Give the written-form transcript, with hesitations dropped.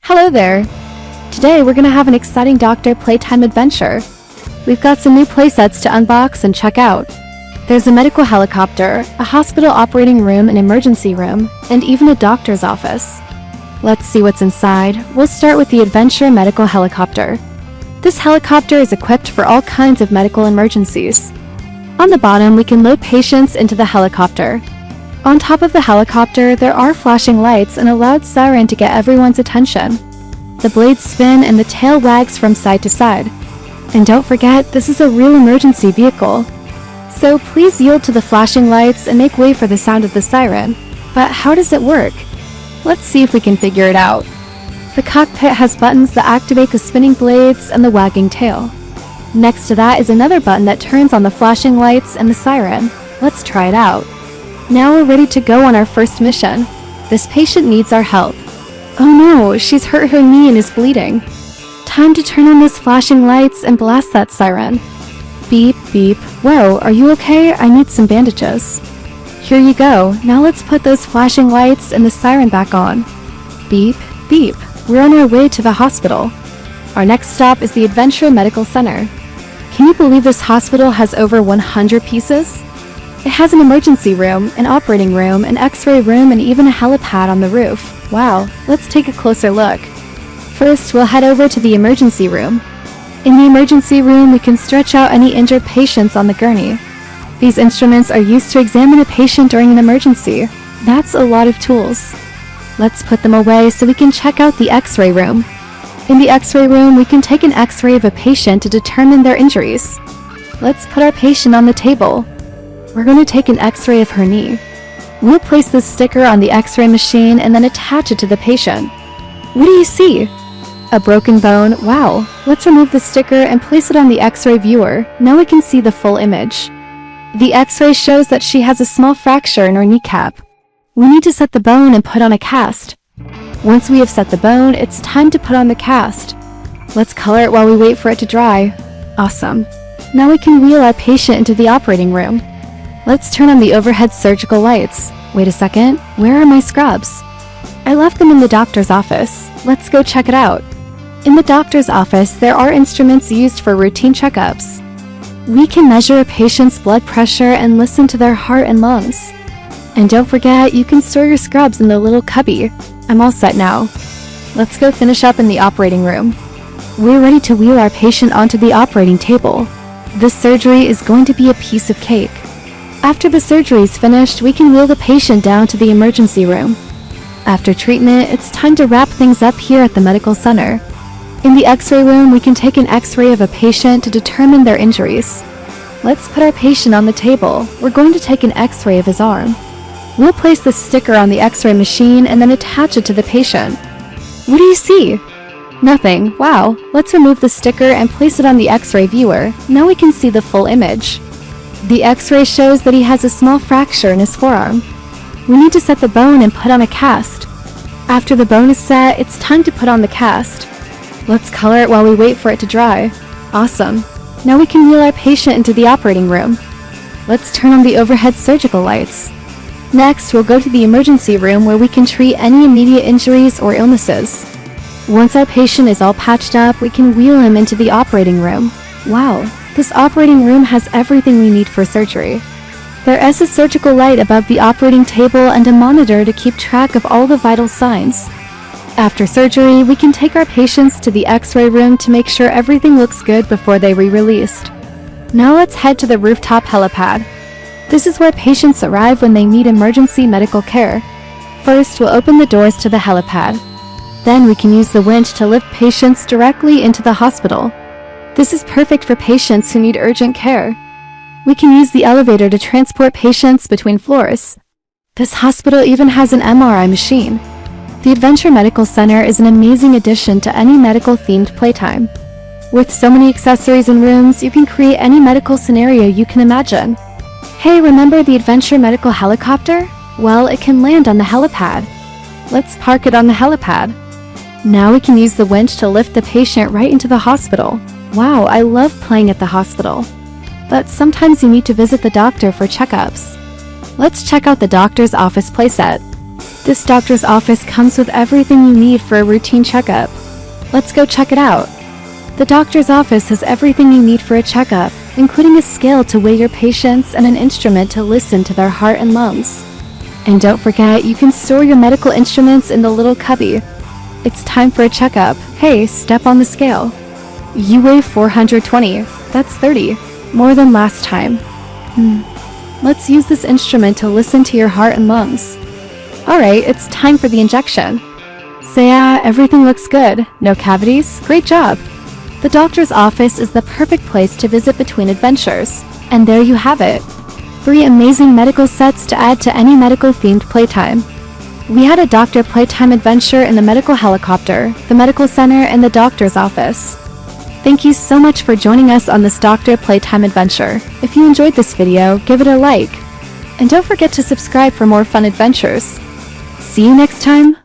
Hello there! Today we're gonna have an exciting Doctor Playtime Adventure. We've got some new playsets to unbox and check out. There's a medical helicopter, a hospital operating room, an emergency room, and even a doctor's office. Let's see what's inside. We'll start with the Adventure Medical Helicopter. This helicopter is equipped for all kinds of medical emergencies. On the bottom, we can load patients into the helicopter. On top of the helicopter, there are flashing lights and a loud siren to get everyone's attention. The blades spin and the tail wags from side to side. And don't forget, this is a real emergency vehicle. So please yield to the flashing lights and make way for the sound of the siren. But how does it work? Let's see if we can figure it out. The cockpit has buttons that activate the spinning blades and the wagging tail. Next to that is another button that turns on the flashing lights and the siren. Let's try it out. Now we're ready to go on our first mission. This patient needs our help. Oh no, she's hurt her knee and is bleeding. Time to turn on those flashing lights and blast that siren. Beep, beep. Whoa, are you okay? I need some bandages. Here you go. Now let's put those flashing lights and the siren back on. Beep, beep. We're on our way to the hospital. Our next stop is the Adventure Medical Center. Can you believe this hospital has over 100 pieces? It has an emergency room, an operating room, an x-ray room, and even a helipad on the roof. Wow, let's take a closer look. First, we'll head over to the emergency room. In the emergency room, we can stretch out any injured patients on the gurney. These instruments are used to examine a patient during an emergency. That's a lot of tools. Let's put them away so we can check out the x-ray room. In the x-ray room, we can take an x-ray of a patient to determine their injuries. Let's put our patient on the table. We're going to take an x-ray of her knee. We'll place this sticker on the x-ray machine and then attach it to the patient. What do you see? A broken bone. Wow. Let's remove the sticker and place it on the x-ray viewer. Now we can see the full image. The x-ray shows that she has a small fracture in her kneecap. We need to set the bone and put on a cast. Once we have set the bone, it's time to put on the cast. Let's color it while we wait for it to dry. Awesome. Now we can wheel our patient into the operating room. Let's turn on the overhead surgical lights. Wait a second, where are my scrubs? I left them in the doctor's office. Let's go check it out. In the doctor's office, there are instruments used for routine checkups. We can measure a patient's blood pressure and listen to their heart and lungs. And don't forget, you can store your scrubs in the little cubby. I'm all set now. Let's go finish up in the operating room. We're ready to wheel our patient onto the operating table. This surgery is going to be a piece of cake. After the surgery is finished, we can wheel the patient down to the emergency room. After treatment, it's time to wrap things up here at the medical center. In the x-ray room, we can take an x-ray of a patient to determine their injuries. Let's put our patient on the table. We're going to take an x-ray of his arm. We'll place the sticker on the x-ray machine and then attach it to the patient. What do you see? Nothing. Wow. Let's remove the sticker and place it on the x-ray viewer. Now we can see the full image. The x-ray shows that he has a small fracture in his forearm. We need to set the bone and put on a cast. After the bone is set, it's time to put on the cast. Let's color it while we wait for it to dry. Awesome. Now we can wheel our patient into the operating room. Let's turn on the overhead surgical lights. Next, we'll go to the emergency room where we can treat any immediate injuries or illnesses. Once our patient is all patched up, we can wheel him into the operating room. Wow, this operating room has everything we need for surgery. There is a surgical light above the operating table and a monitor to keep track of all the vital signs. After surgery, we can take our patients to the x-ray room to make sure everything looks good before they're re-released. Now let's head to the rooftop helipad. This is where patients arrive when they need emergency medical care. First, we'll open the doors to the helipad. Then we can use the winch to lift patients directly into the hospital. This is perfect for patients who need urgent care. We can use the elevator to transport patients between floors. This hospital even has an MRI machine. The Adventure Medical Center is an amazing addition to any medical-themed playtime. With so many accessories and rooms, you can create any medical scenario you can imagine. Hey, remember the Adventure Medical Helicopter? Well, it can land on the helipad. Let's park it on the helipad. Now we can use the winch to lift the patient right into the hospital. Wow, I love playing at the hospital. But sometimes you need to visit the doctor for checkups. Let's check out the doctor's office playset. This doctor's office comes with everything you need for a routine checkup. Let's go check it out. The doctor's office has everything you need for a checkup, including a scale to weigh your patients and an instrument to listen to their heart and lungs. And don't forget, you can store your medical instruments in the little cubby. It's time for a checkup. Hey, step on the scale. You weigh 420. That's 30. More than last time. Let's use this instrument to listen to your heart and lungs. Alright, it's time for the injection. So yeah, everything looks good. No cavities? Great job! The doctor's office is the perfect place to visit between adventures. And there you have it. 3 amazing medical sets to add to any medical-themed playtime. We had a Doctor Playtime Adventure in the medical helicopter, the medical center, and the doctor's office. Thank you so much for joining us on this Doctor Playtime Adventure. If you enjoyed this video, give it a like. And don't forget to subscribe for more fun adventures. See you next time!